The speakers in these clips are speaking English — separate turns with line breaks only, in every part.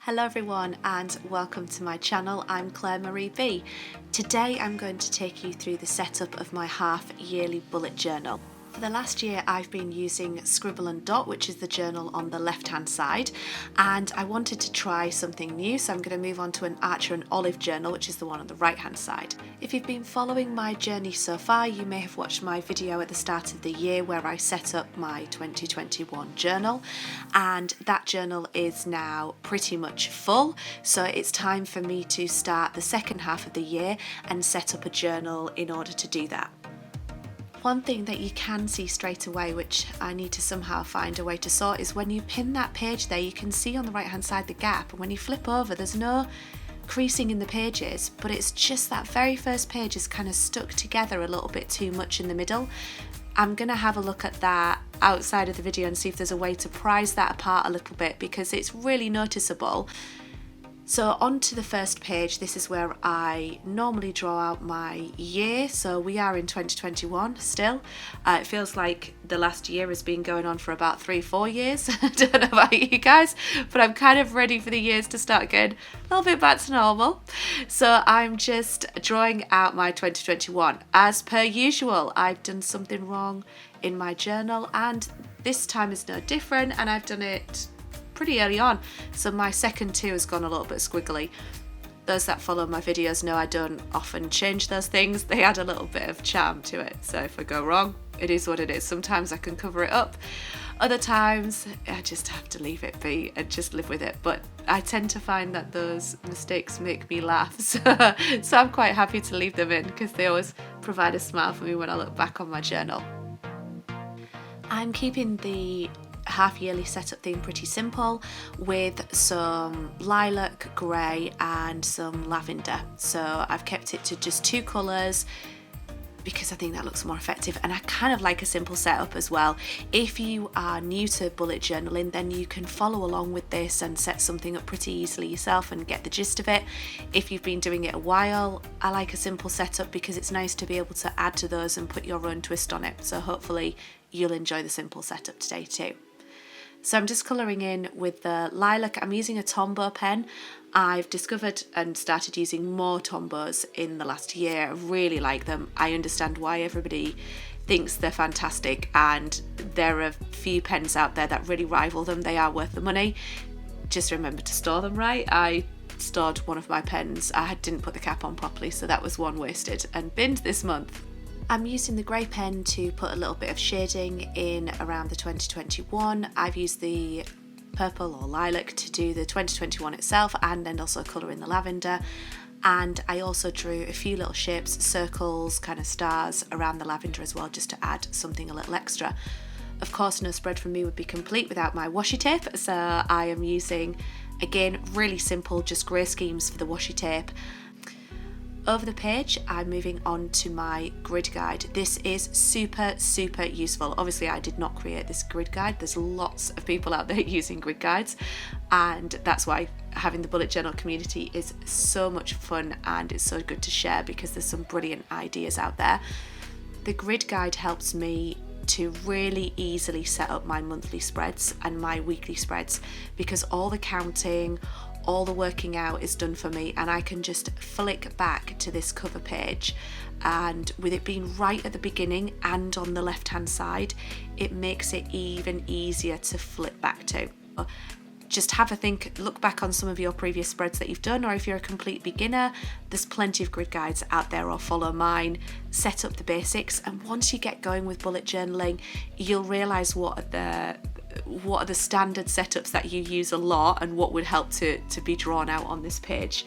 Hello everyone and welcome to my channel. I'm Claire Marie B. Today I'm going to take you through the setup of my half-yearly bullet journal. For the last year I've been using Scribble Dot, which is the journal on the left hand side, and I wanted to try something new, so I'm going to move on to an Archer and Olive journal, which is the one on the right hand side. If you've been following my journey so far, you may have watched my video at the start of the year where I set up my 2021 journal, and that journal is now pretty much full, so it's time for me to start the second half of the year and set up a journal in order to do that. One thing that you can see straight away, which I need to somehow find a way to sort, is when you pin that page there, you can see on the right hand side the gap, and when you flip over there's no creasing in the pages, but it's just that very first page is kind of stuck together a little bit too much in the middle. I'm going to have a look at that outside of the video and see if there's a way to prise that apart a little bit, because it's really noticeable. So onto the first page, this is where I normally draw out my year. So we are in 2021 still. It feels like the last year has been going on for about 3-4 years. I don't know about you guys, but I'm kind of ready for the years to start getting a little bit back to normal. So I'm just drawing out my 2021. As per usual, I've done something wrong in my journal, and this time is no different, and I've done it pretty early on, so my second two has gone a little bit squiggly. Those that follow my videos know I don't often change those things. They add a little bit of charm to it, so if I go wrong, it is what it is. Sometimes I can cover it up, other times I just have to leave it be and just live with it, but I tend to find that those mistakes make me laugh, so I'm quite happy to leave them in because they always provide a smile for me when I look back on my journal. I'm keeping the half-yearly setup theme pretty simple, with some lilac, grey and some lavender. So I've kept it to just 2 colours because I think that looks more effective, and I kind of like a simple setup as well. If you are new to bullet journaling, then you can follow along with this and set something up pretty easily yourself and get the gist of it. If you've been doing it a while, I like a simple setup because it's nice to be able to add to those and put your own twist on it. So hopefully you'll enjoy the simple setup today too. So I'm just colouring in with the lilac. I'm using a Tombow pen. I've discovered and started using more Tombows in the last year. I really like them. I understand why everybody thinks they're fantastic, and there are a few pens out there that really rival them. They are worth the money. Just remember to store them right. I stored one of my pens. I didn't put the cap on properly, so that was one wasted and binned this month. I'm using the grey pen to put a little bit of shading in around the 2021. I've used the purple or lilac to do the 2021 itself, and then also colour in the lavender. And I also drew a few little shapes, circles, kind of stars around the lavender as well, just to add something a little extra. Of course, no spread from me would be complete without my washi tape, so I am using, again, really simple, just grey schemes for the washi tape. Over the page, I'm moving on to my grid guide. This is super useful. Obviously, I did not create this grid guide. There's lots of people out there using grid guides, and that's why having the bullet journal community is so much fun, and it's so good to share because there's some brilliant ideas out there. The grid guide helps me to really easily set up my monthly spreads and my weekly spreads, because all the counting, all the working out is done for me, and I can just flick back to this cover page, and with it being right at the beginning and on the left hand side, it makes it even easier to flip back to. Just have a think, look back on some of your previous spreads that you've done, or if you're a complete beginner, there's plenty of grid guides out there, or follow mine, set up the basics, and once you get going with bullet journaling, you'll realise what are the standard setups that you use a lot and what would help to be drawn out on this page.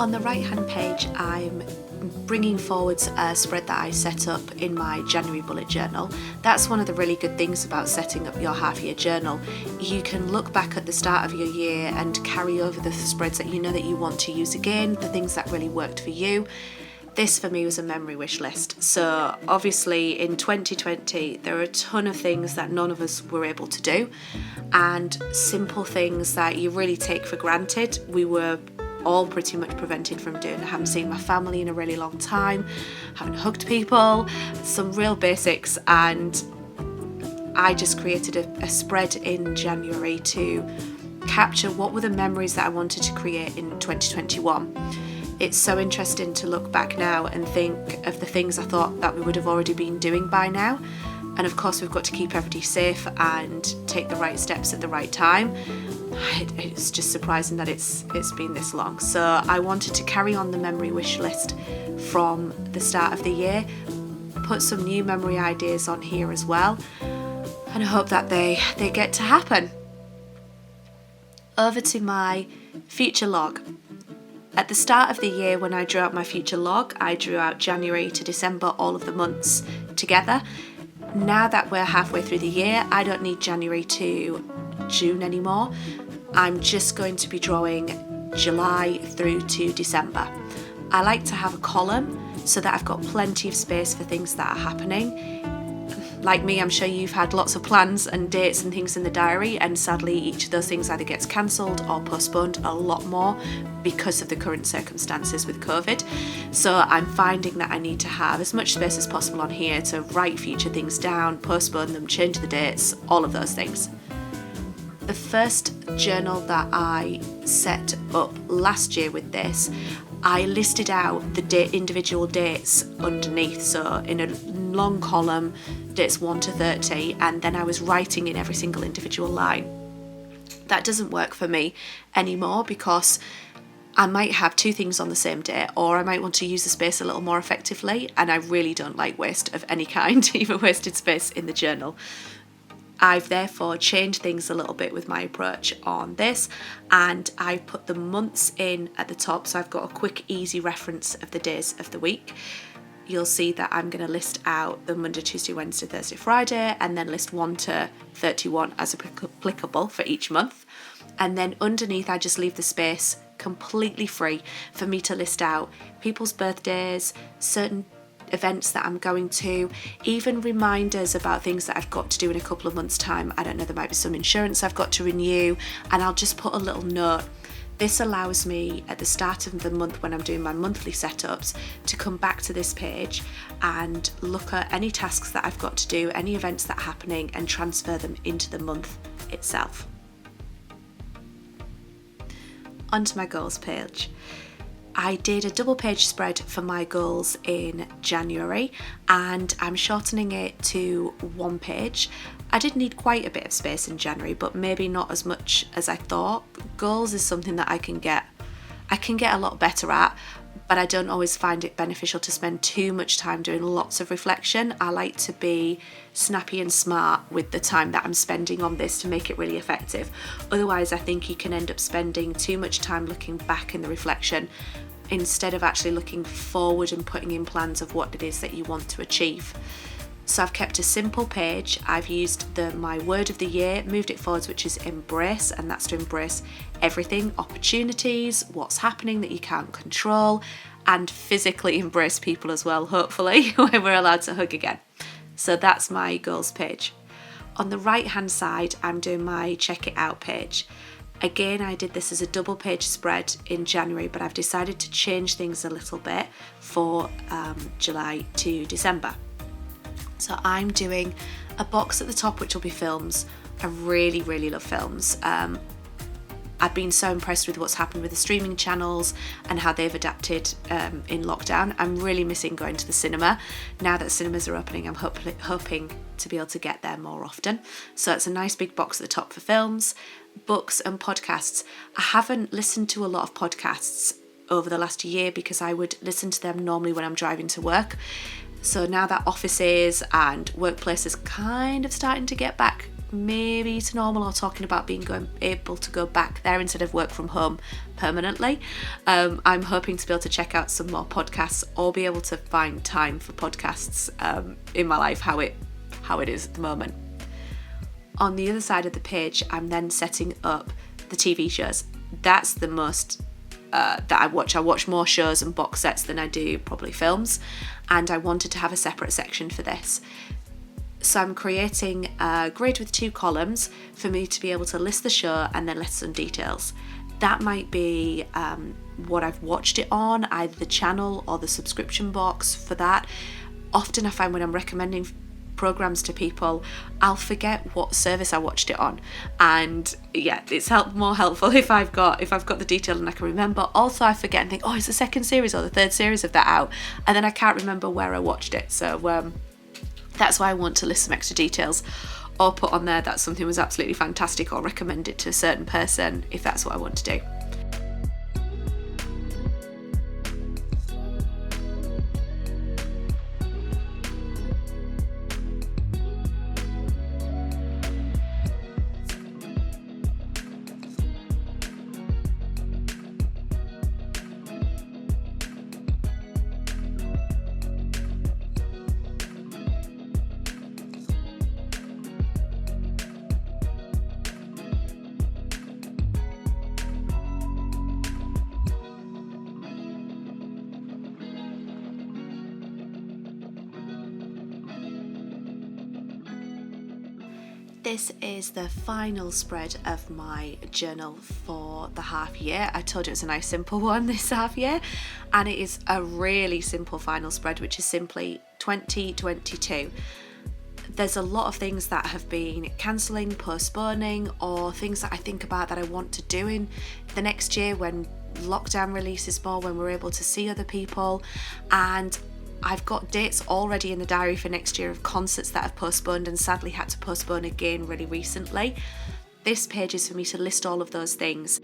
On the right hand page, I'm bringing forwards a spread that I set up in my January bullet journal. That's one of the really good things about setting up your half year journal. You can look back at the start of your year and carry over the spreads that you know that you want to use again, the things that really worked for you. This for me was a memory wish list. So obviously in 2020 there are a ton of things that none of us were able to do, and simple things that you really take for granted we were all pretty much prevented from doing. I haven't seen my family in a really long time, haven't hugged people, some real basics, and I just created a spread in January to capture what were the memories that I wanted to create in 2021. It's so interesting to look back now and think of the things I thought that we would have already been doing by now. And of course we've got to keep everybody safe and take the right steps at the right time. It's just surprising that it's been this long. So I wanted to carry on the memory wish list from the start of the year, put some new memory ideas on here as well, and I hope that they get to happen. Over to my future log. At the start of the year, when I drew out my future log, I drew out January to December, all of the months together. Now that we're halfway through the year, I don't need January to June anymore. I'm just going to be drawing July through to December. I like to have a column so that I've got plenty of space for things that are happening. Like me, I'm sure you've had lots of plans and dates and things in the diary, and sadly each of those things either gets cancelled or postponed a lot more because of the current circumstances with COVID. So I'm finding that I need to have as much space as possible on here to write future things down, postpone them, change the dates, all of those things. The first journal that I set up last year with this, I listed out the individual dates underneath, so in a long column, dates 1 to 30, and then I was writing in every single individual line. That doesn't work for me anymore because I might have two things on the same day, or I might want to use the space a little more effectively, and I really don't like waste of any kind, even wasted space in the journal. I've therefore changed things a little bit with my approach on this, and I put the months in at the top, so I've got a quick easy reference of the days of the week. You'll see that I'm going to list out the Monday, Tuesday, Wednesday, Thursday, Friday, and then list 1 to 31 as applicable for each month. And then underneath I just leave the space completely free for me to list out people's birthdays, certain events that I'm going to, even reminders about things that I've got to do in a couple of months' time. I don't know, there might be some insurance I've got to renew, and I'll just put a little note. This allows me at the start of the month when I'm doing my monthly setups to come back to this page and look at any tasks that I've got to do, any events that are happening, and transfer them into the month itself. Onto my goals page. I did a double page spread for my goals in January, and I'm shortening it to 1 page. I did need quite a bit of space in January, but maybe not as much as I thought. Goals is something that I can get a lot better at, but I don't always find it beneficial to spend too much time doing lots of reflection. I like to be snappy and smart with the time that I'm spending on this to make it really effective. Otherwise, I think you can end up spending too much time looking back in the reflection instead of actually looking forward and putting in plans of what it is that you want to achieve. So I've kept a simple page. I've used my word of the year, moved it forwards, which is embrace, and that's to embrace everything, opportunities, what's happening that you can't control, and physically embrace people as well, hopefully, when we're allowed to hug again. So that's my goals page. On the right hand side, I'm doing my check it out page. Again, I did this as a double page spread in January, but I've decided to change things a little bit for July to December. So I'm doing a box at the top which will be films. I really, really love films. I've been so impressed with what's happened with the streaming channels and how they've adapted in lockdown. I'm really missing going to the cinema. Now that cinemas are opening, I'm hoping to be able to get there more often. So it's a nice big box at the top for films, books and podcasts. I haven't listened to a lot of podcasts over the last year because I would listen to them normally when I'm driving to work. So now that offices and workplaces kind of starting to get back maybe to normal, or talking about able to go back there instead of work from home permanently. I'm hoping to be able to check out some more podcasts or be able to find time for podcasts in my life how it is at the moment. On the other side of the page, I'm then setting up the TV shows. That's the most that I watch. I watch more shows and box sets than I do probably films, and I wanted to have a separate section for this. So I'm creating a grid with 2 columns for me to be able to list the show and then list some details. That might be what I've watched it on, either the channel or the subscription box for that. Often I find when I'm recommending programs to people, I'll forget what service I watched it on, and yeah, it's more helpful if I've got the detail and I can remember. Also, I forget and think, oh, it's the 2nd series or the 3rd series of that out, and then I can't remember where I watched it. So that's why I want to list some extra details, or put on there that something was absolutely fantastic, or recommend it to a certain person if that's what I want to do. This is the final spread of my journal for the half year. I told you it was a nice simple one this half year, and it is a really simple final spread, which is simply 2022. There's a lot of things that have been cancelling, postponing, or things that I think about that I want to do in the next year when lockdown releases more, when we're able to see other people. And I've got dates already in the diary for next year of concerts that I've postponed and sadly had to postpone again really recently. This page is for me to list all of those things.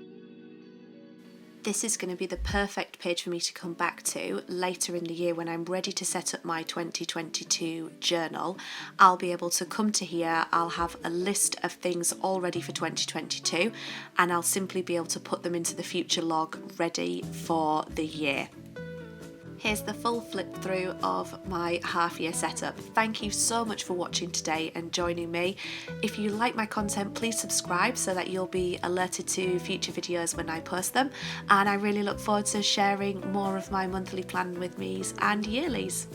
This is going to be the perfect page for me to come back to later in the year when I'm ready to set up my 2022 journal. I'll be able to come to here, I'll have a list of things all ready for 2022, and I'll simply be able to put them into the future log ready for the year. Here's the full flip through of my half year setup. Thank you so much for watching today and joining me. If you like my content, please subscribe so that you'll be alerted to future videos when I post them. And I really look forward to sharing more of my monthly plan with me's and yearlies.